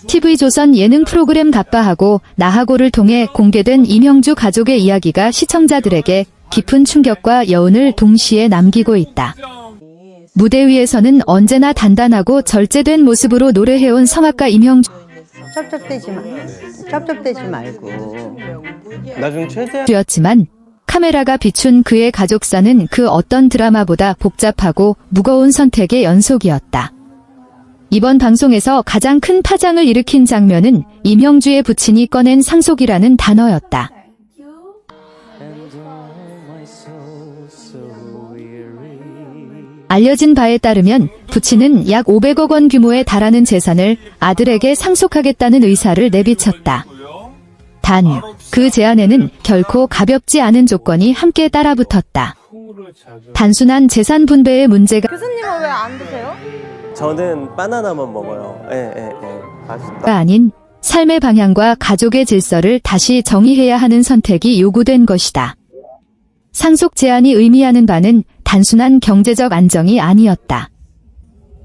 TV조선 예능 프로그램 갑바하고 나하고를 통해 공개된 이명주 가족의 이야기가 시청자들에게 깊은 충격과 여운을 동시에 남기고 있다. 무대 위에서는 언제나 단단하고 절제된 모습으로 노래해온 성악가 이명주. 쩝쩝대지 말고. 나중 최대한 였지만 카메라가 비춘 그의 가족사는 그 어떤 드라마보다 복잡하고 무거운 선택의 연속이었다. 이번 방송에서 가장 큰 파장을 일으킨 장면은 이명주의 부친이 꺼낸 상속이라는 단어였다. 알려진 바에 따르면 부친은 약 500억 원 규모에 달하는 재산을 아들에게 상속하겠다는 의사를 내비쳤다. 단, 그 제안에는 결코 가볍지 않은 조건이 함께 따라붙었다. 단순한 재산 분배의 문제가 교수님은 왜 안 드세요? 저는 바나나만 먹어요. 맛있다. 아닌 삶의 방향과 가족의 질서를 다시 정의해야 하는 선택이 요구된 것이다. 상속 제안이 의미하는 바는 단순한 경제적 안정이 아니었다.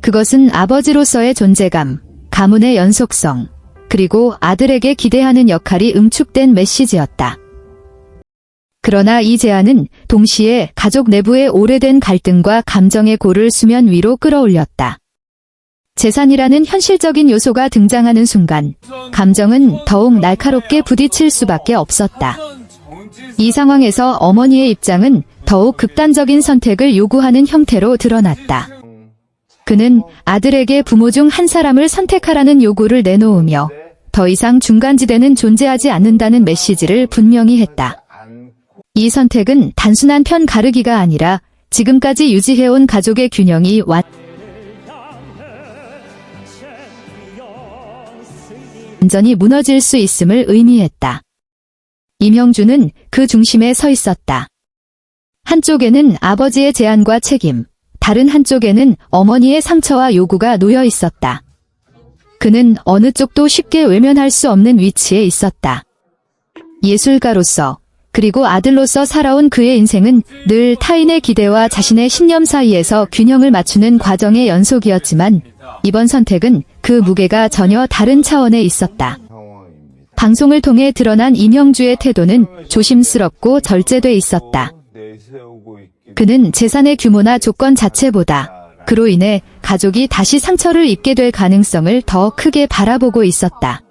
그것은 아버지로서의 존재감, 가문의 연속성, 그리고 아들에게 기대하는 역할이 응축된 메시지였다. 그러나 이 제안은 동시에 가족 내부의 오래된 갈등과 감정의 골을 수면 위로 끌어올렸다. 재산이라는 현실적인 요소가 등장하는 순간, 감정은 더욱 날카롭게 부딪힐 수밖에 없었다. 이 상황에서 어머니의 입장은 더욱 극단적인 선택을 요구하는 형태로 드러났다. 그는 아들에게 부모 중 한 사람을 선택하라는 요구를 내놓으며 더 이상 중간지대는 존재하지 않는다는 메시지를 분명히 했다. 이 선택은 단순한 편 가르기가 아니라 지금까지 유지해온 가족의 균형이 완전히 무너질 수 있음을 의미했다. 이명주는 그 중심에 서 있었다. 한쪽에는 아버지의 제안과 책임, 다른 한쪽에는 어머니의 상처와 요구가 놓여 있었다. 그는 어느 쪽도 쉽게 외면할 수 없는 위치에 있었다. 예술가로서, 그리고 아들로서 살아온 그의 인생은 늘 타인의 기대와 자신의 신념 사이에서 균형을 맞추는 과정의 연속이었지만, 이번 선택은 그 무게가 전혀 다른 차원에 있었다. 방송을 통해 드러난 이명주의 태도는 조심스럽고 절제돼 있었다. 그는 재산의 규모나 조건 자체보다 그로 인해 가족이 다시 상처를 입게 될 가능성을 더 크게 바라보고 있었다.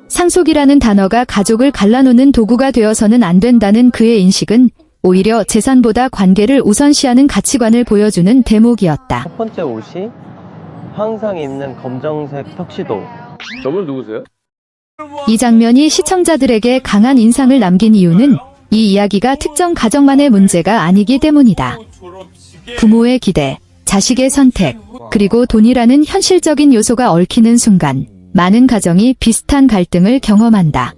상속이라는 단어가 가족을 갈라놓는 도구가 되어서는 안 된다는 그의 인식은 오히려 재산보다 관계를 우선시하는 가치관을 보여주는 대목이었다. 첫 번째 옷이 항상 입는 검정색 턱시도. 저분 누구세요? 이 장면이 시청자들에게 강한 인상을 남긴 이유는 이 이야기가 특정 가정만의 문제가 아니기 때문이다. 부모의 기대, 자식의 선택, 그리고 돈이라는 현실적인 요소가 얽히는 순간 많은 가정이 비슷한 갈등을 경험한다.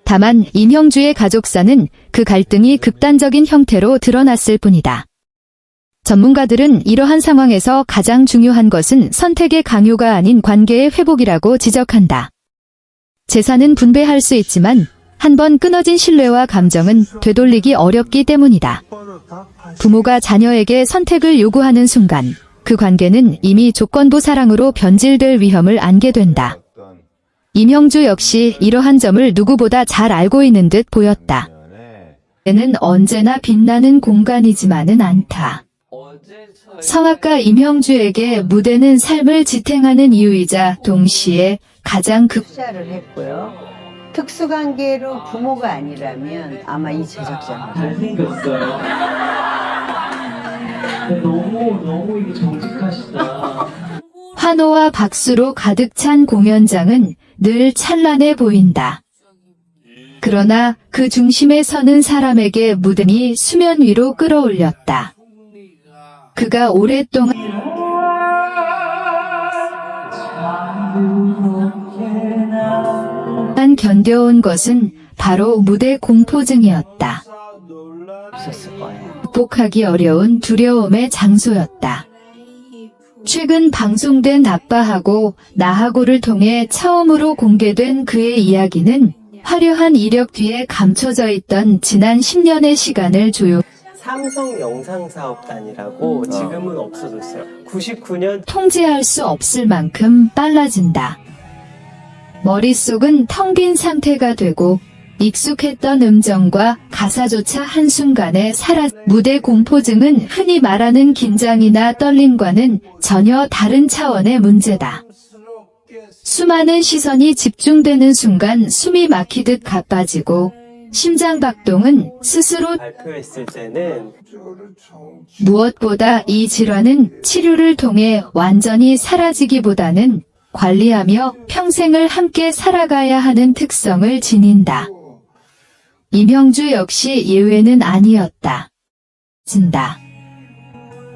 다만 이명주의 가족사는 그 갈등이 극단적인 형태로 드러났을 뿐이다. 전문가들은 이러한 상황에서 가장 중요한 것은 선택의 강요가 아닌 관계의 회복이라고 지적한다. 재산은 분배할 수 있지만 한번 끊어진 신뢰와 감정은 되돌리기 어렵기 때문이다. 부모가 자녀에게 선택을 요구하는 순간 그 관계는 이미 조건부 사랑으로 변질될 위험을 안게 된다. 이명주 역시 이러한 점을 누구보다 잘 알고 있는 듯 보였다. 때는 언제나 빛나는 공간이지만은 않다. 성악가 이명주에게 무대는 삶을 지탱하는 이유이자 동시에 가장 투자를 했고요. 특수관계로 부모가 아니라면 아마 이 제작자가 잘생겼어요. 너무 이게 정직하시다. 환호와 박수로 가득 찬 공연장은 늘 찬란해 보인다. 그러나 그 중심에 서는 사람에게 무덤이 수면 위로 끌어올렸다. 그가 오랫동안 견뎌온 것은 바로 무대 공포증이었다. 없었을 거예요. 극복하기 어려운 두려움의 장소였다. 최근 방송된 아빠하고 나하고를 통해 처음으로 공개된 그의 이야기는 화려한 이력 뒤에 감춰져 있던 지난 10년의 시간을 삼성 영상사업단이라고 지금은 없어졌어요. 99년 통제할 수 없을 만큼 빨라진다. 머릿속은 텅 빈 상태가 되고 익숙했던 음정과 가사조차 한순간에 무대 공포증은 흔히 말하는 긴장이나 떨림과는 전혀 다른 차원의 문제다. 수많은 시선이 집중되는 순간 숨이 막히듯 가빠지고 심장박동은 스스로 발표했을 때는 무엇보다 이 질환은 치료를 통해 완전히 사라지기보다는 관리하며 평생을 함께 살아가야 하는 특성을 지닌다. 임형주 역시 예외는 아니었다.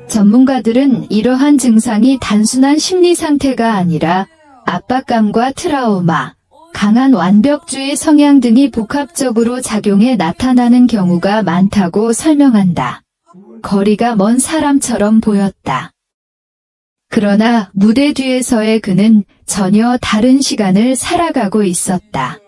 전문가들은 이러한 증상이 단순한 심리 상태가 아니라 압박감과 트라우마, 강한 완벽주의 성향 등이 복합적으로 작용해 나타나는 경우가 많다고 설명한다. 거리가 먼 사람처럼 보였다. 그러나 무대 뒤에서의 그는 전혀 다른 시간을 살아가고 있었다.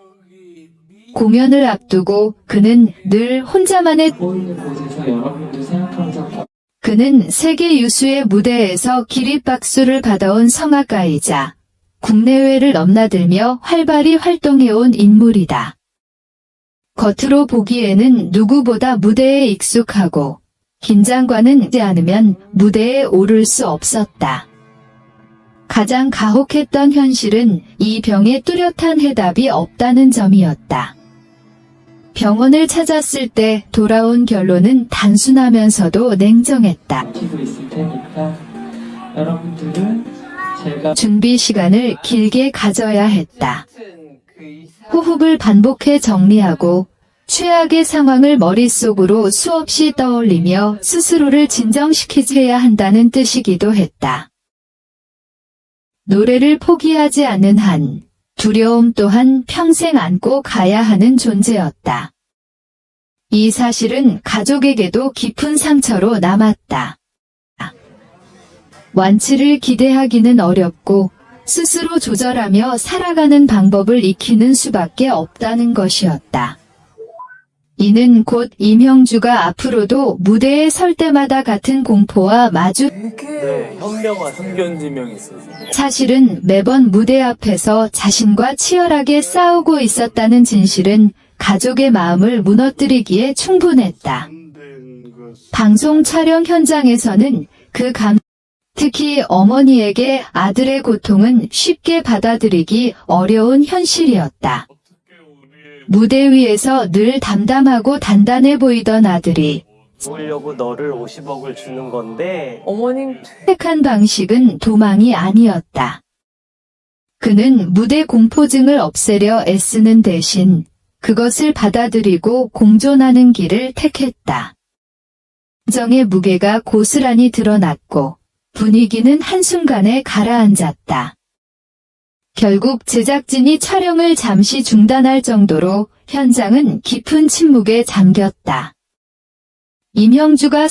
공연을 앞두고 그는 늘 혼자만의 보이는 곳에서 여러분들 생각한 적 그는 세계 유수의 무대에서 기립박수를 받아온 성악가이자 국내외를 넘나들며 활발히 활동해온 인물이다. 겉으로 보기에는 누구보다 무대에 익숙하고 긴장과는 하지 않으면 무대에 오를 수 없었다. 가장 가혹했던 현실은 이 병에 뚜렷한 해답이 없다는 점이었다. 병원을 찾았을 때 돌아온 결론은 단순하면서도 냉정했다. 기도 있을 테니까 여러분들은 제가 준비 시간을 길게 가져야 했다. 호흡을 반복해 정리하고 최악의 상황을 머릿속으로 수없이 떠올리며 스스로를 진정시키셔야 한다는 뜻이기도 했다. 노래를 포기하지 않는 한 두려움 또한 평생 안고 가야 하는 존재였다. 이 사실은 가족에게도 깊은 상처로 남았다. 완치를 기대하기는 어렵고 스스로 조절하며 살아가는 방법을 익히는 수밖에 없다는 것이었다. 이는 곧 임형주가 앞으로도 무대에 설 때마다 같은 공포와 네, 현명한 선견지명이 있어요. 사실은 매번 무대 앞에서 자신과 치열하게 싸우고 있었다는 진실은 가족의 마음을 무너뜨리기에 충분했다. 방송 촬영 현장에서는 특히 어머니에게 아들의 고통은 쉽게 받아들이기 어려운 현실이었다. 무대 위에서 늘 담담하고 단단해 보이던 아들이 보려고 너를 50억을 주는 건데 어머님 택한 방식은 도망이 아니었다. 그는 무대 공포증을 없애려 애쓰는 대신 그것을 받아들이고 공존하는 길을 택했다. 정의 무게가 고스란히 드러났고 분위기는 한순간에 가라앉았다. 결국 제작진이 촬영을 잠시 중단할 정도로 현장은 깊은 침묵에 잠겼다. 임형주가